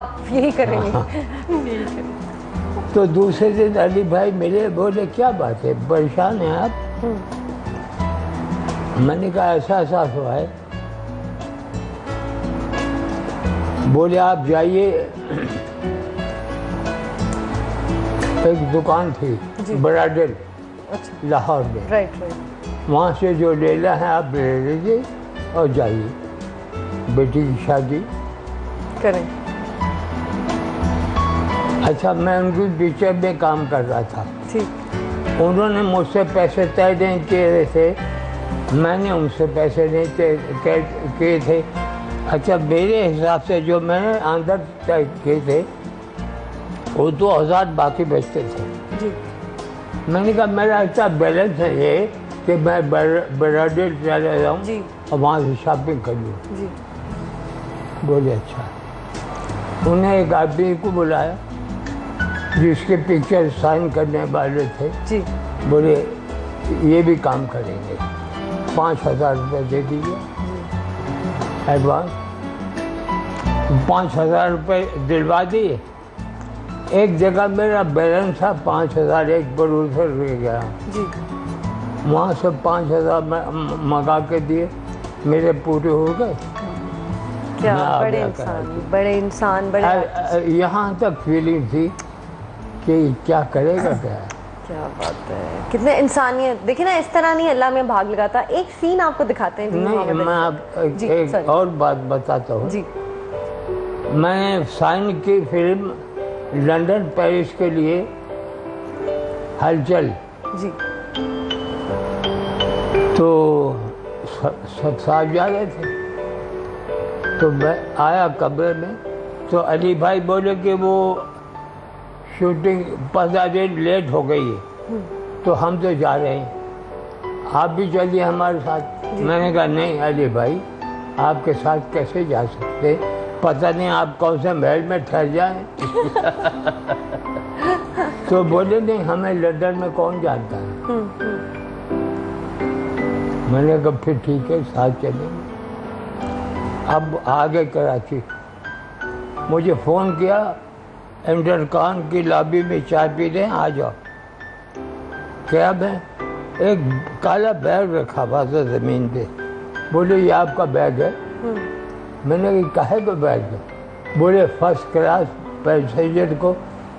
यही करेंगे। हाँ। तो दूसरे दिन अली भाई मिले, बोले क्या बात है, परेशान हैं आप? मैंने कहा ऐसा एहसास हुआ है। बोले आप जाइए, एक दुकान थी ब्राइडल लाहौर में, राइट। वहाँ से जो लेना है आप ले लीजिए और जाइए, बेटी की शादी करें। अच्छा, मैं उनकी पिक्चर में काम कर रहा था। ठीक। उन्होंने मुझसे पैसे तय नहीं किए थे, मैंने उनसे पैसे नहीं तय किए थे। अच्छा, मेरे हिसाब से जो मैंने अंदर तय किए थे वो 2000 बाकी बचते थे जी। मैंने कहा मेरा इतना बैलेंस है ये कि मैं ब्राइडल चले जाऊँ और वहाँ से शॉपिंग कर लूँ। बोले अच्छा। उन्हें एक आदमी को बुलाया जिसके पिक्चर साइन करने वाले थे जी। बोले ये भी काम करेंगे, 5000 रुपये दे दीजिए एडवांस। 5000 रुपये दिलवा दिए। एक जगह मेरा बैलेंस था 5000, एक पर उधर रह गया जी। वहाँ से 5000 मंगा के दिए, मेरे पूरे हो गए। क्या बड़े इंसान बड़े। यहाँ तक फीलिंग थी कि क्या करेगा क्या बात है, कितने इंसानियत। देखिए ना, इस तरह नहीं अल्लाह में भाग लगाता। एक सीन आपको दिखाते हैं। नहीं, मैं एक और बात बताता हूँ जी। मैं साइन की फिल्म लंदन पेरिस के लिए हलचल जी। तो सब साथ जा रहे थे, तो मैं आया कमरे में, तो अली भाई बोले कि वो शूटिंग 15 दिन लेट हो गई है, तो हम तो जा रहे हैं, आप भी चलिए हमारे साथ। मैंने कहा नहीं अली भाई, आपके साथ कैसे जा सकते, पता नहीं आप कौन से महल में ठहर जाएं। तो बोले नहीं, हमें लंदन में कौन जानता है। मैंने कहा फिर ठीक है, साथ चलेंगे। अब आगे कराची, मुझे फ़ोन किया, इंटरकॉन की लॉबी में चाय पी रहे हैं, आ जाओ। क्या मैं, एक काला बैग रखा हुआ था ज़मीन पे। बोले ये आपका बैग है? मैंने कहा काहे का बैग है? बोले फर्स्ट क्लास पैसेंजर को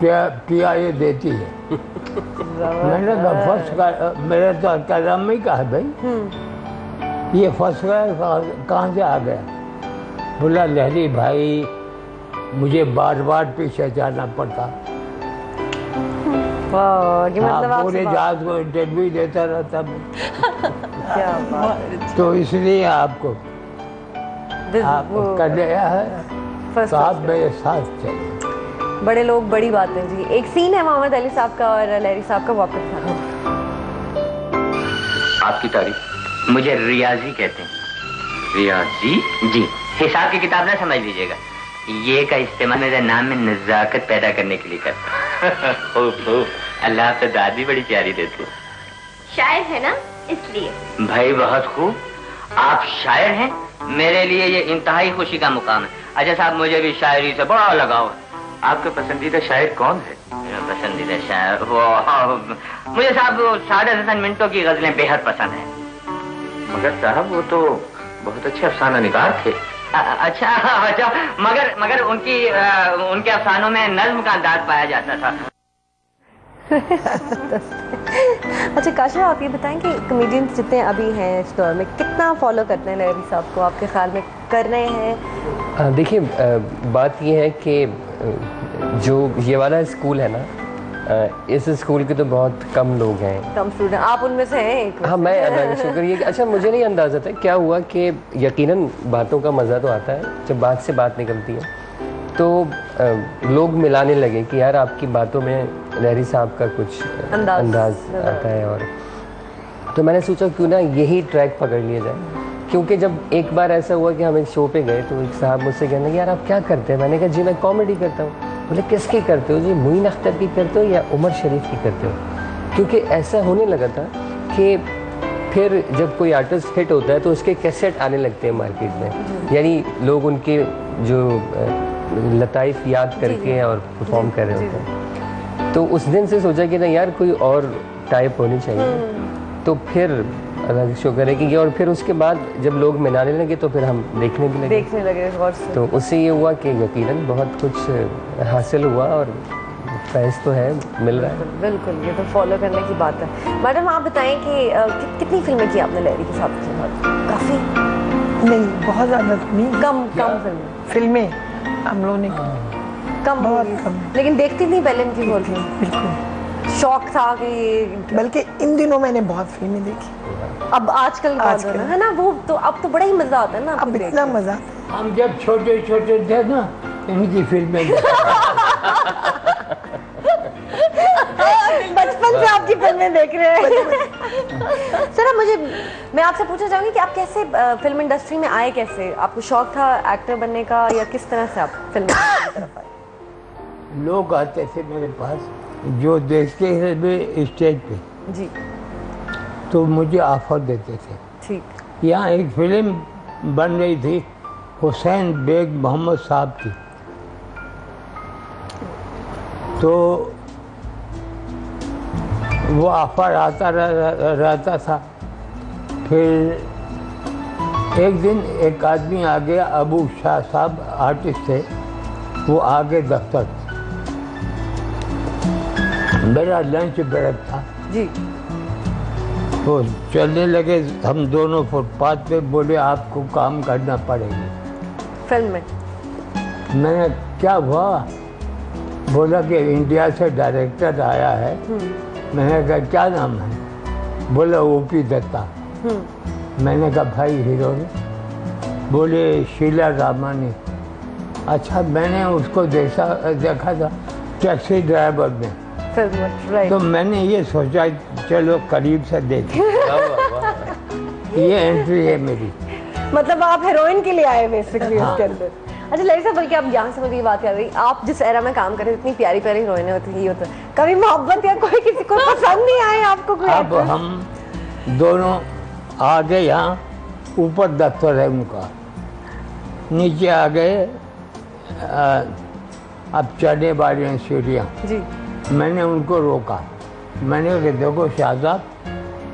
PIA देती है। मैंने कहा फर्स्ट क्लास, मेरा तो कदम ही कहा भाई, ये फर्स्ट क्लास कहाँ से आ गया? बोला लहरी भाई, मुझे बार बार पीछे जाना पड़ता। मतलब पूरे जहाज को इंटरव्यू देता रहता मैं। क्या बात। तो इसलिए आपको कर लिया है, तो आप मेरे साथ चलिए। बड़े लोग बड़ी बातें जी। एक सीन है मोहम्मद अली साहब का और लहरी साहब का वाकई था। आपकी तारीफ। मुझे रियाजी कहते हैं। रियाजी? जी। हिसाब की किताब ना समझ लीजिएगा, ये का इस्तेमाल मेरे नाम में नजाकत पैदा करने के लिए करता। अल्लाह तो दादी बड़ी प्यारी देती। शायर है ना, इसलिए। भाई बहुत खूब, आप शायर हैं, मेरे लिए ये इंतहाई खुशी का मुकाम है। अच्छा साहब, मुझे भी शायरी से बड़ा लगाव है। आपका पसंदीदा शायर कौन है? मेरा पसंदीदा शायर वो मुझे साहब वो सादा हसन मिंटो की गजलें बेहद पसंद है। मगर साहब वो तो बहुत अच्छे अफसाना निगार थे। अच्छा, मगर उनके अफसानों में नज्म का अंदाज पाया जाता था। अच्छा काशिफ, आप ये बताएं कि कॉमेडियंस जितने अभी हैं इस दौर में कितना फॉलो करते हैं लहरी साहब को, आपके ख्याल में कर रहे हैं? देखिए, बात ये है कि जो ये वाला स्कूल है ना, इस स्कूल के तो बहुत कम लोग हैं, कम स्टूडेंट। आप उनमें से हैं एक? हाँ, मैं अल्लाह का शुक्र। ये अच्छा, मुझे नहीं अंदाज़ा था क्या हुआ कि यकीनन बातों का मज़ा तो आता है जब बात से बात निकलती है, तो लोग मिलाने लगे कि यार आपकी बातों में लहरी साहब का कुछ अंदाज आता है। और तो मैंने सोचा क्यों ना यही ट्रैक पकड़ लिया जाए, क्योंकि जब एक बार ऐसा हुआ कि हम एक शो पे गए तो एक साहब मुझसे कहने लगे यार आप क्या करते हैं? मैंने कहा जी मैं कॉमेडी करता हूँ। बोले किसकी करते हो जी? मोइन अख्तर की करते हो या उमर शरीफ की करते हो? क्योंकि ऐसा होने लगा था कि फिर जब कोई आर्टिस्ट हिट होता है तो उसके कैसेट आने लगते हैं मार्केट में, यानी लोग उनके जो लताइफ याद करके और परफॉर्म कर रहे होते हैं। तो उस दिन से सोचा कि नहीं यार कोई और टाइप होनी चाहिए। तो फिर अल्लाह का शुक्र है कि और फिर उसके बाद जब लोग मिलाने लगे तो फिर हम देखने लगे गौर से। तो उससे ये हुआ कि यकीनन बहुत कुछ हासिल हुआ और फैज़ तो है, मिल रहा है। बिल्कुल, ये तो फॉलो करने की बात है। मैडम आप बताएं कि कितनी फिल्में की आपने लहरी के साथ? काफ़ी नहीं, बहुत ज़्यादा तो नहीं, कम फिल्में हम लोगों ने कम, बहुत कम। लेकिन देखती थी पहले इनकी बोल रही बिल्कुल शौक था कि बल्कि इन दिनों मैंने बहुत फिल्में देखी। अब आजकल है ना वो तो अब तो बड़ा ही मज़ा आता है ना। अब इतना मज़ा। हम जब छोटे छोटे थे ना इनकी फिल्में बचपन से आपकी फिल्में देख रहे हैं। सर अब मैं आपसे पूछना चाहूँगी कि आप कैसे फिल्म इंडस्ट्री में आए, कैसे आपको शौक था एक्टर बनने का या किस तरह से आप फिल्म की तरफ आए? लोग आते थे मेरे पास जो देखते थे वे स्टेज पे जी, तो मुझे ऑफर देते थे। ठीक। यहाँ एक फिल्म बन रही थी हुसैन बेग मोहम्मद साहब की, तो वो ऑफर आता रहता था। फिर एक दिन एक आदमी आ गया, अबू शाह साहब आर्टिस्ट थे, वो आगे दफ्तर, मेरा लंच ब्रेक था जी, तो चलने लगे हम दोनों फुटपाथ पे। बोले आपको काम करना पड़ेगा फिल्म में। मैंने क्या हुआ? बोला कि इंडिया से डायरेक्टर आया है। मैंने कहा क्या नाम है? बोला ओपी दत्ता। मैंने कहा भाई हीरोइन? बोले शीला रामानी। अच्छा, मैंने उसको देखा था टैक्सी ड्राइवर में, तो मैंने ये सोचा चलो करीब से देखें। ये एंट्री है मेरी। मतलब आप हीरोइन के लिए आए बेसिकली उसके अंदर। अच्छा लहरी साहब, बल्कि आप यहाँ से मुझे ये बात याद रही, आप जिस एरा में काम कर रहे थे इतनी प्यारी प्यारी हीरोइनें होती थी, होता कभी मोहब्बत या कोई किसी को पसंद नहीं आए आपको कोई? अब हम दोनों आ गए, यहाँ ऊपर दफ्तर है उनका, नीचे आ गए, अब चढ़ने वाली हैं सीढ़ियाँ जी। मैंने उनको रोका, मैंने कहा देखो शाहजाद,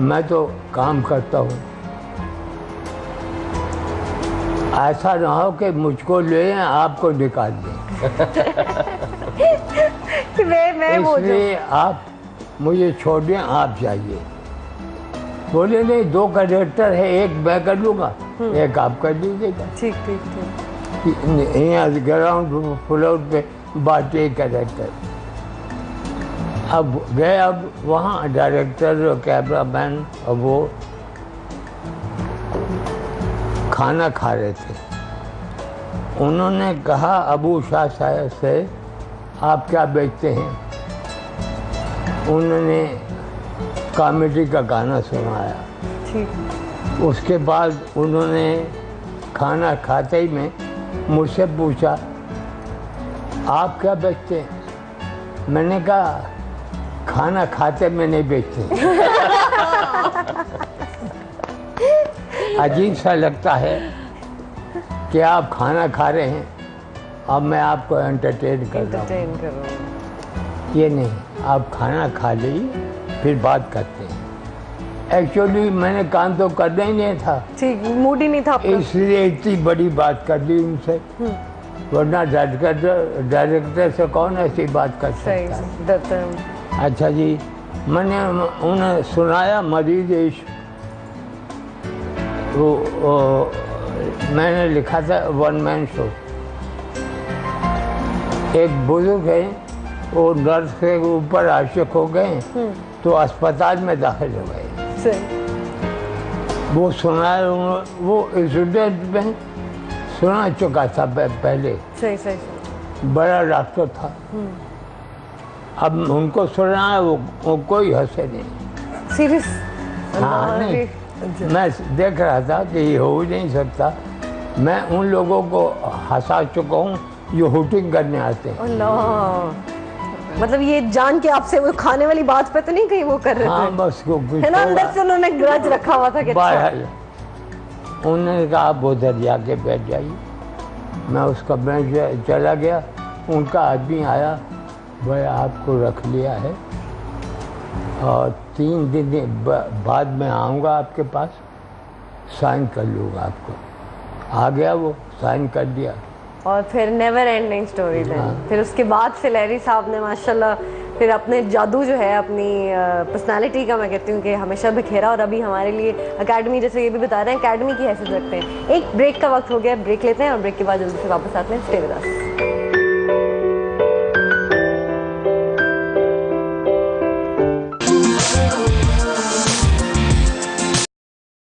मैं तो काम करता हूँ, ऐसा ना हो कि मुझको ले आपको निकाल दें। इसलिए आप मुझे छोड़ दें, आप जाइए। बोले नहीं, दो कैरेक्टर है, एक मैं कर लूँगा, एक आप कर लीजिएगा। ठीक ठीक ठीक। यहाँ ग्राउंड फ्लोर पे बाटे कैरेक्टर। अब गए, अब वहाँ डायरेक्टर, कैमरामैन और वो खाना खा रहे थे। उन्होंने कहा अबू शाह साहब से आप क्या बेचते हैं? उन्होंने कॉमेडी का गाना सुनाया। ठीक। उसके बाद उन्होंने खाना खाते ही में मुझसे पूछा आप क्या बेचते हैं? मैंने कहा खाना खाते में नहीं बेचते। अजीब सा लगता है कि आप खाना खा रहे हैं, अब मैं आपको एंटरटेन कर रहा हूँ। ये नहीं, आप खाना खा लीजिए फिर बात करते हैं। एक्चुअली मैंने काम तो करना ही नहीं था, ठीक मूड ही नहीं था, इसलिए इतनी बड़ी बात कर दी उनसे, वरना डायरेक्टर से कौन ऐसी बात कर सकता है। अच्छा जी, मैंने उन्हें सुनाया मरीज इश्क, वो मैंने लिखा था वन मैन शो। एक बुजुर्ग है, वो नर्स के ऊपर आशिक हो गए तो अस्पताल में दाखिल हो गए। वो सुनाया, वो इंसिडेंट में सुना चुका था पहले। सही सही। बड़ा डॉक्टर था, अब उनको सुना वो कोई हंसे नहीं। सीरियस? हाँ नहीं, मैं देख रहा था कि ये हो ही नहीं सकता। मैं उन लोगों को हंसा चुका हूँ जो हुटिंग करने आते हैं। मतलब ये जान के आपसे वो खाने वाली बात पे तो नहीं कहीं वो कर रहे थे? हाँ बस है ना, अंदर से उन्होंने ग्रज रखा हुआ था कि अच्छा। उन्होंने कहा आप उधर जाके बैठ जाइए। मैं उस कमरे में चला गया, उनका आदमी आया, भाई आपको रख लिया है और 3 दिन बाद मैं आऊँगा आपके पास, साइन कर लूँगा आपको। आ गया वो, साइन कर दिया। और फिर नेवर एंडिंग स्टोरी फिर उसके बाद फिलेरी साहब ने माशाल्लाह फिर अपने जादू जो है, अपनी पर्सनालिटी का मैं कहती हूँ कि हमेशा बिखेरा, और अभी हमारे लिए अकेडमी, जैसे ये भी बता रहे हैं, अकेडमी की हैसियत रखते हैं। एक ब्रेक का वक्त हो गया, ब्रेक लेते हैं और ब्रेक के बाद जल्दी से वापस आते हैं। Stay with us.